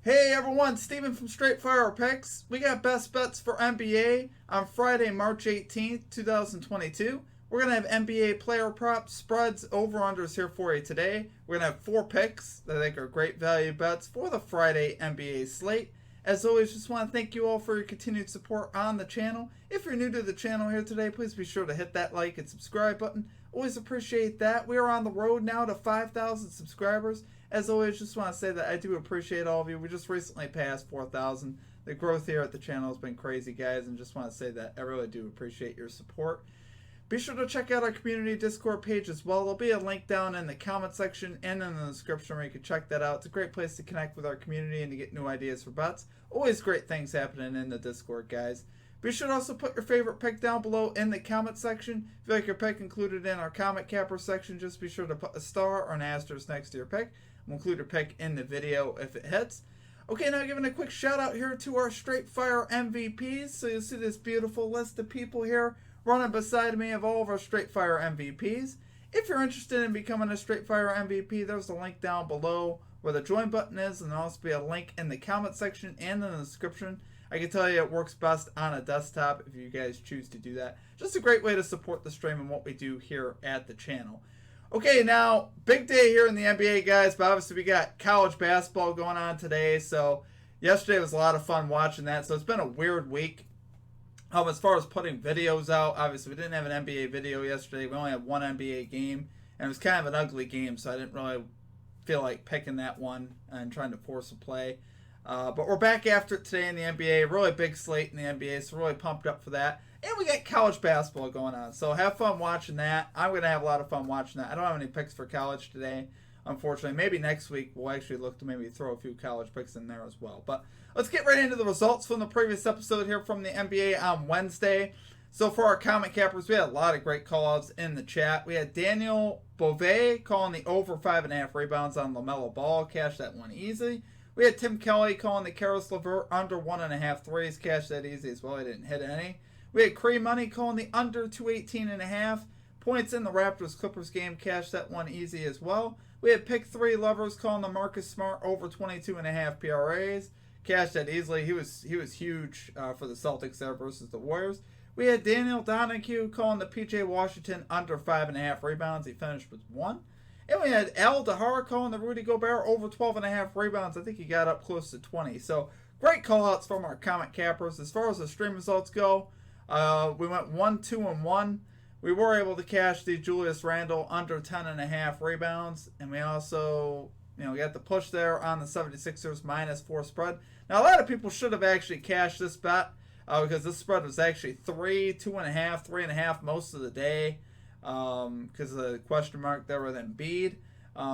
Hey everyone, Steven from Straight Fire Picks. We got best bets for NBA on Friday, March 18th, 2022. We're going to have NBA player props, spreads, over-unders here for you today. We're going to have 4 picks that I think are great value bets for the Friday NBA slate. As always, just want to thank you all for your continued support on the channel. If you're new to the channel here today, please be sure to hit that like and subscribe button. Always appreciate that. We are on the road now to 5,000 subscribers. As always, just want to say that I do appreciate all of you. We just recently passed 4,000. The growth here at the channel has been crazy, guys, and just want to say that I really do appreciate your support. Be sure to check out our community Discord page as well. There'll be a link down in the comment section and in the description where you can check that out. It's a great place to connect with our community and to get new ideas for bets. Always great things happening in the Discord, guys. Be sure to also put your favorite pick down below in the comment section. If you like your pick included in our comment capper section, just be sure to put a star or an asterisk next to your pick. We'll include your pick in the video if it hits. Okay, now giving a quick shout out here to our Straight Fire MVPs. So you'll see this beautiful list of people here running beside me of all of our Straight Fire MVPs. If you're interested in becoming a Straight Fire MVP, there's a link down below where the join button is, and there'll also be a link in the comment section and in the description. I can tell you it works best on a desktop if you guys choose to do that. Just a great way to support the stream and what we do here at the channel. Okay, now, big day here in the NBA, guys, but obviously we got college basketball going on today, so yesterday was a lot of fun watching that, so it's been a weird week. As far as putting videos out, obviously we didn't have an NBA video yesterday. We only had one NBA game, and it was kind of an ugly game, so I didn't really feel like picking that one and trying to force a play. But we're back after it today in the NBA. Really big slate in the NBA, so really pumped up for that. And we got college basketball going on, so have fun watching that. I'm going to have a lot of fun watching that. I don't have any picks for college today, unfortunately. Maybe next week we'll actually look to maybe throw a few college picks in there as well. But let's get right into the results from the previous episode here from the NBA on Wednesday. So for our comment cappers, we had a lot of great call-outs in the chat. We had Daniel Beauvais calling the over 5.5 rebounds on LaMelo Ball. Cashed that one easy. We had Tim Kelly calling the Karis LeVert under 1.5 threes. Cashed that easy as well. He didn't hit any. We had Cree Money calling the under 218.5 points in the Raptors-Clippers game. Cashed that one easy as well. We had Pick 3 Lovers calling the Marcus Smart over 22.5 PRAs. Cashed that easily. He was huge for the Celtics there versus the Warriors. We had Daniel Donahue calling the PJ Washington under 5.5 rebounds. He finished with 1. And we had Al Dahar calling the Rudy Gobert over 12.5 rebounds. I think he got up close to 20. So great call-outs from our comment cappers. As far as the stream results go, we went 1-2-1. We were able to cash the Julius Randle under 10.5 rebounds. And we also, we got the push there on the 76ers -4 spread. Now, a lot of people should have actually cashed this bet because this spread was actually 3, 2.5, 3.5 most of the day because of the question mark there with Embiid.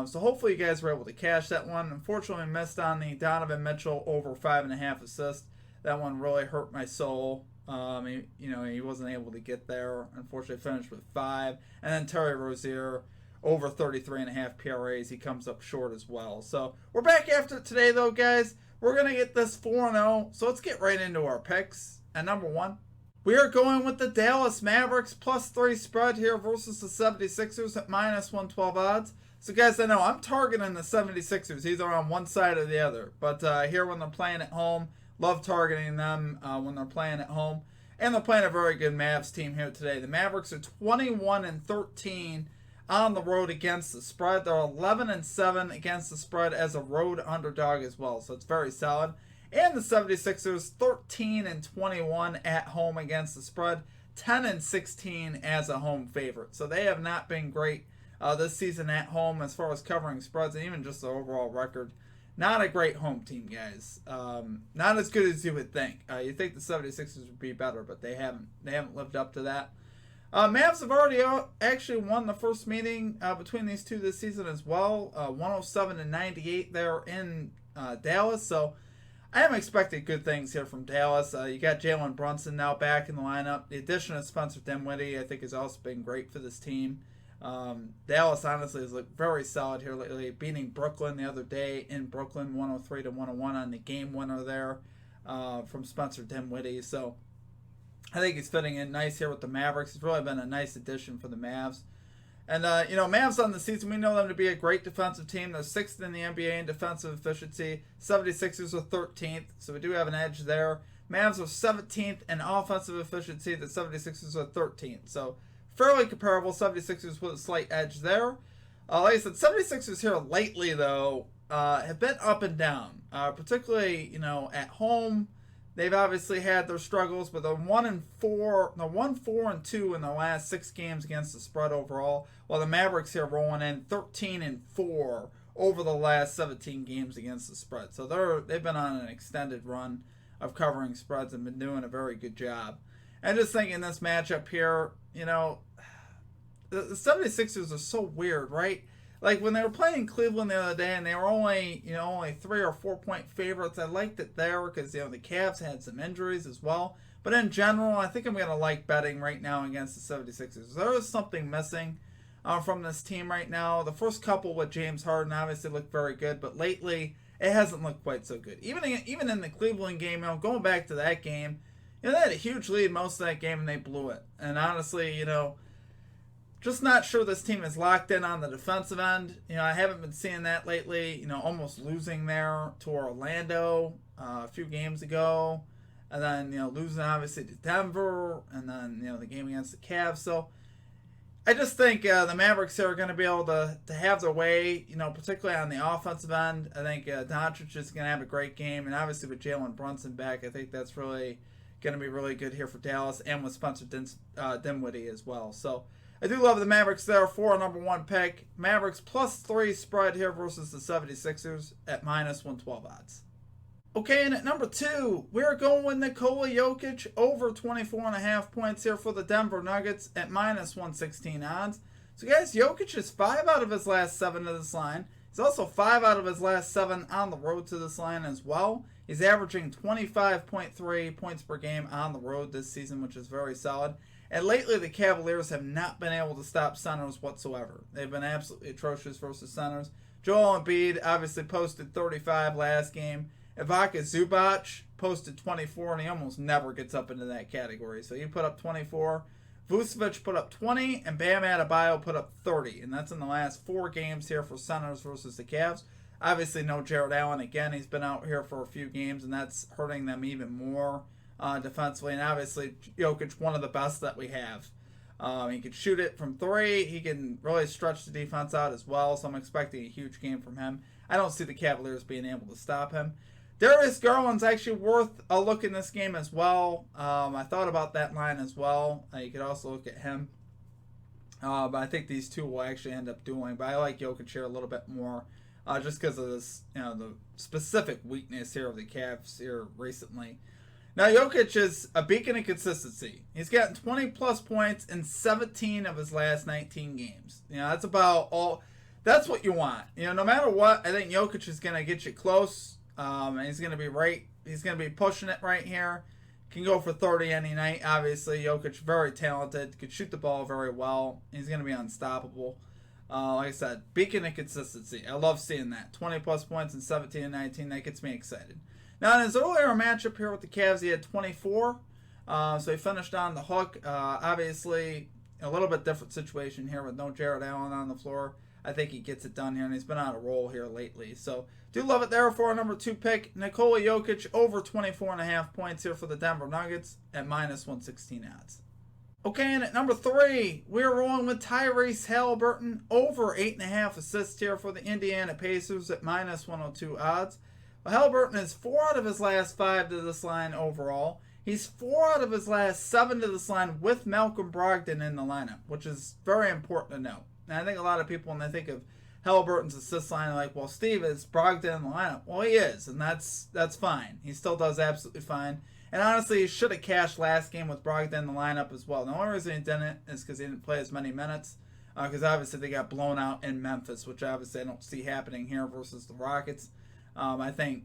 So hopefully you guys were able to cash that one. Unfortunately, missed on the Donovan Mitchell over 5.5 assists. That one really hurt my soul. He wasn't able to get there. Unfortunately, finished with 5. And then Terry Rozier over 33.5 PRAs. He comes up short as well. So we're back after it today, though, guys. We're going to get this 4-0. So let's get right into our picks. And number 1, we are going with the Dallas Mavericks +3 spread here versus the 76ers at -112 odds. So, guys, I know I'm targeting the 76ers, either on one side or the other. But here when they're playing at home, love targeting them when they're playing at home. And they're playing a very good Mavs team here today. The Mavericks are 21-13 on the road against the spread. They're 11-7 against the spread as a road underdog as well. So it's very solid. And the 76ers 13-21 at home against the spread. 10-16 as a home favorite. So they have not been great this season at home as far as covering spreads and even just the overall record. Not a great home team, guys. Not as good as you would think. You think the 76ers would be better, but they haven't lived up to that. Mavs have already actually won the first meeting between these two this season as well. 107-98 there in Dallas. So I am expecting good things here from Dallas. You got Jalen Brunson now back in the lineup. The addition of Spencer Dinwiddie, I think, has also been great for this team. Dallas honestly has looked very solid here lately, beating Brooklyn the other day in Brooklyn 103-101 on the game winner there from Spencer Dinwiddie. So I think he's fitting in nice here with the Mavericks. He's really been a nice addition for the Mavs. And, Mavs on the season, we know them to be a great defensive team. They're 6th in the NBA in defensive efficiency. 76ers are 13th, so we do have an edge there. Mavs are 17th in offensive efficiency. The 76ers are 13th. So fairly comparable. 76ers with a slight edge there. Like I said, 76ers here lately, though, have been up and down. Particularly, at home. They've obviously had their struggles, but they're 1-4 in the last 6 games against the spread overall, while the Mavericks here rolling in 13-4 over the last 17 games against the spread. So they've been on an extended run of covering spreads and been doing a very good job. And just thinking this matchup here, the 76ers are so weird, right? Like when they were playing Cleveland the other day and they were only 3 or 4 point favorites, I liked it there because, the Cavs had some injuries as well. But in general, I think I'm going to like betting right now against the 76ers. There is something missing from this team right now. The first couple with James Harden obviously looked very good, but lately it hasn't looked quite so good. Even in the Cleveland game, going back to that game, they had a huge lead most of that game and they blew it. And honestly, just not sure this team is locked in on the defensive end. I haven't been seeing that lately. Almost losing there to Orlando a few games ago. And then, losing obviously to Denver. And then, the game against the Cavs. So I just think the Mavericks are going to be able to have their way, particularly on the offensive end. I think Doncic is going to have a great game. And obviously with Jalen Brunson back, I think that's really going to be really good here for Dallas. And with Spencer Dinwiddie as well. So I do love the Mavericks there for a number 1 pick. Mavericks +3 spread here versus the 76ers at -112 odds. Okay, and at number 2, we're going with Nikola Jokic over 24.5 points here for the Denver Nuggets at -116 odds. So guys, Jokic is 5 out of his last 7 to this line. He's also 5 out of his last 7 on the road to this line as well. He's averaging 25.3 points per game on the road this season, which is very solid. And lately, the Cavaliers have not been able to stop centers whatsoever. They've been absolutely atrocious versus centers. Joel Embiid obviously posted 35 last game. Ivica Zubac posted 24, and he almost never gets up into that category. So he put up 24. Vucevic put up 20, and Bam Adebayo put up 30. And that's in the last 4 games here for centers versus the Cavs. Obviously, no Jared Allen again. He's been out here for a few games, and that's hurting them even more. Defensively, and obviously Jokic, one of the best that we have. He can shoot it from 3. He can really stretch the defense out as well, so I'm expecting a huge game from him. I don't see the Cavaliers being able to stop him. Darius Garland's actually worth a look in this game as well. I thought about that line as well. You could also look at him. But I think these two will actually end up dueling. But I like Jokic here a little bit more just because of this, the specific weakness here of the Cavs here recently. Now, Jokic is a beacon of consistency. He's gotten 20-plus points in 17 of his last 19 games. That's about all. That's what you want. No matter what, I think Jokic is going to get you close. And he's going to be right. He's going to be pushing it right here. Can go for 30 any night. Obviously, Jokic, very talented. Could shoot the ball very well. He's going to be unstoppable. Like I said, beacon of consistency. I love seeing that. 20-plus points in 17 and 19. That gets me excited. Now, in his earlier matchup here with the Cavs, he had 24. So he finished on the hook. Obviously, a little bit different situation here with no Jared Allen on the floor. I think he gets it done here, and he's been on a roll here lately. So, do love it there for a number 2 pick. Nikola Jokic over 24.5 points here for the Denver Nuggets at -116 odds. Okay, and at number 3, we're rolling with Tyrese Haliburton over 8.5 assists here for the Indiana Pacers at -102 odds. Well, Haliburton is 4 out of his last 5 to this line overall. He's 4 out of his last 7 to this line with Malcolm Brogdon in the lineup, which is very important to note. And I think a lot of people, when they think of Haliburton's assist line, are like, well, Steve, is Brogdon in the lineup? Well, he is, and that's fine. He still does absolutely fine. And honestly, he should have cashed last game with Brogdon in the lineup as well. The only reason he didn't is because he didn't play as many minutes, because obviously they got blown out in Memphis, which obviously I don't see happening here versus the Rockets. I think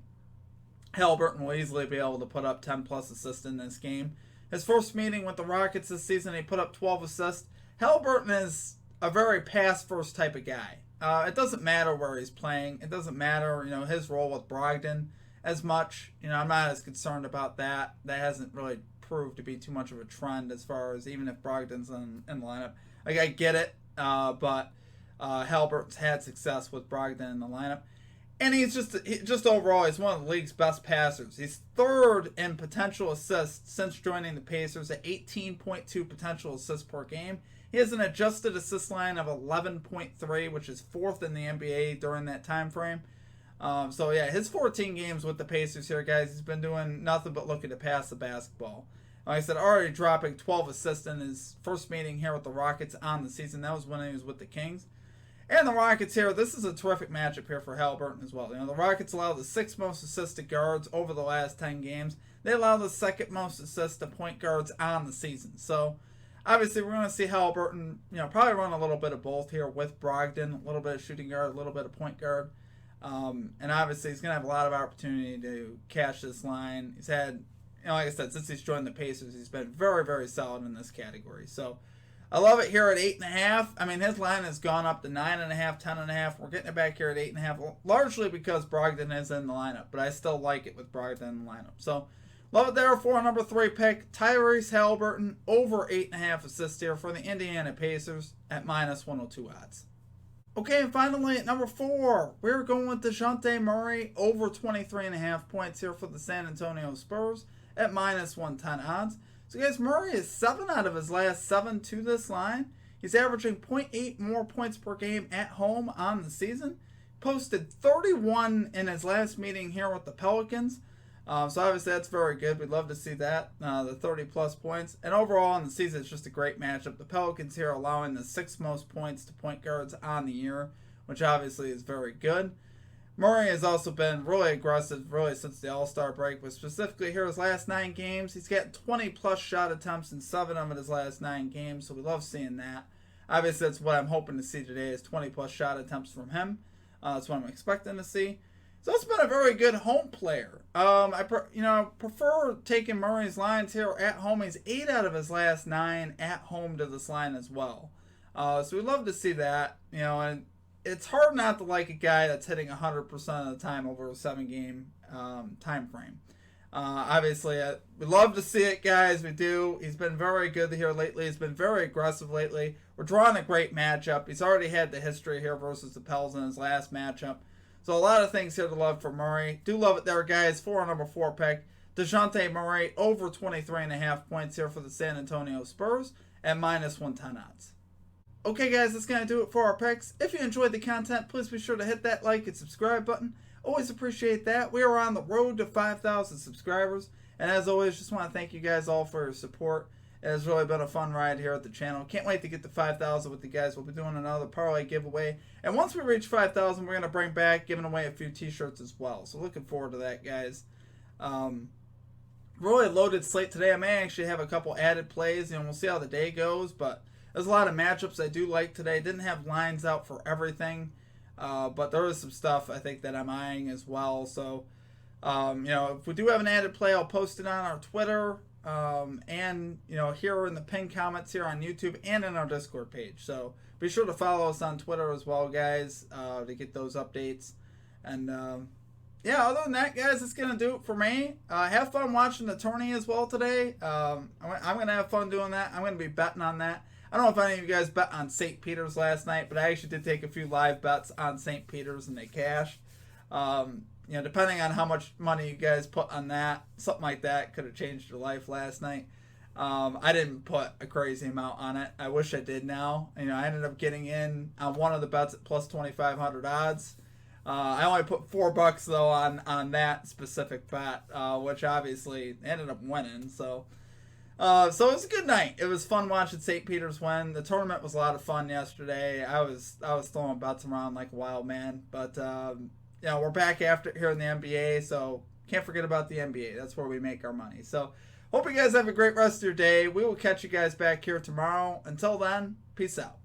Haliburton will easily be able to put up 10-plus assists in this game. His first meeting with the Rockets this season, he put up 12 assists. Haliburton is a very pass-first type of guy. It doesn't matter where he's playing. It doesn't matter, his role with Brogdon as much. I'm not as concerned about that. That hasn't really proved to be too much of a trend as far as even if Brogdon's in the lineup. Like, I get it. but Halliburton's had success with Brogdon in the lineup. And he's just overall, he's one of the league's best passers. He's third in potential assists since joining the Pacers at 18.2 potential assists per game. He has an adjusted assist line of 11.3, which is fourth in the NBA during that time frame. So yeah, his 14 games with the Pacers here, guys, he's been doing nothing but looking to pass the basketball. Like I said, already dropping 12 assists in his first meeting here with the Rockets on the season. That was when he was with the Kings. And the Rockets here, this is a terrific matchup here for Halliburton as well. You know, the Rockets allow the 6th most assists to guards over the last 10 games. They allow the 2nd most assists to point guards on the season. So, obviously, we're going to see Halliburton, you know, probably run a little bit of both here with Brogdon, a little bit of shooting guard, a little bit of point guard. And obviously, he's going to have a lot of opportunity to cash this line. He's had, you know, like I said, since he's joined the Pacers, he's been very, very solid in this category. So, I love it here at 8.5. I mean, his line has gone up to 9.5, 10.5. We're getting it back here at 8.5, largely because Brogdon is in the lineup, but I still like it with Brogdon in the lineup. So, love it there for our number 3 pick, Tyrese Halliburton, over 8.5 assists here for the Indiana Pacers at minus 102 odds. Okay, and finally at number 4, we're going with DeJounte Murray, over 23.5 points here for the San Antonio Spurs at minus 110 odds. So, guys, Murray is 7 out of his last 7 to this line. He's averaging 0.8 more points per game at home on the season. Posted 31 in his last meeting here with the Pelicans. So, obviously, that's very good. We'd love to see that, the 30-plus points. And overall, in the season, it's just a great matchup. The Pelicans here allowing the 6th most points to point guards on the year, which obviously is very good. Murray has also been really aggressive, really since the All-Star break, but specifically here his last 9 games. He's got 20-plus shot attempts in 7 of his last 9 games, so we love seeing that. Obviously, that's what I'm hoping to see today is 20-plus shot attempts from him. That's what I'm expecting to see. He's also been a very good home player. I prefer taking Murray's lines here at home. He's 8 out of his last 9 at home to this line as well. So we love to see that, you know, and it's hard not to like a guy that's hitting 100% of the time over a 7-game time frame. Obviously, we love to see it, guys. We do. He's been very good here lately. He's been very aggressive lately. We're drawing a great matchup. He's already had the history here versus the Pels in his last matchup. So a lot of things here to love for Murray. Do love it there, guys. For our number 4 pick, DeJounte Murray, over 23.5 points here for the San Antonio Spurs at minus 110 odds. Okay, guys, that's going to do it for our picks. If you enjoyed the content, please be sure to hit that like and subscribe button. Always appreciate that. We are on the road to 5,000 subscribers. And as always, just want to thank you guys all for your support. It has really been a fun ride here at the channel. Can't wait to get to 5,000 with you guys. We'll be doing another parlay giveaway. And once we reach 5,000, we're going to bring back giving away a few t-shirts as well. So looking forward to that, guys. Really loaded slate today. I may actually have a couple added plays. You know, we'll see how the day goes, but there's a lot of matchups I do like today. Didn't have lines out for everything, but there is some stuff I think that I'm eyeing as well. So, you know, if we do have an added play, I'll post it on our Twitter and, you know, here in the pinned comments here on YouTube and in our Discord page. So be sure to follow us on Twitter as well, guys, to get those updates. And, yeah, other than that, guys, it's going to do it for me. Have fun watching the tourney as well today. I'm going to have fun doing that. I'm going to be betting on that. I don't know if any of you guys bet on St. Peter's last night, but I actually did take a few live bets on St. Peter's and they cashed. You know, depending on how much money you guys put on that, something like that could have changed your life last night. I didn't put a crazy amount on it. I wish I did now. You know, I ended up getting in on one of the bets at plus 2,500 odds. I only put $4 though on that specific bet, which obviously ended up winning. So it was a good night. It was fun watching St. Peter's win. The tournament was a lot of fun yesterday. I was throwing bets around like a wild man. But you know, we're back after it here in the NBA, so can't forget about the NBA. That's where we make our money. So hope you guys have a great rest of your day. We will catch you guys back here tomorrow. Until then, peace out.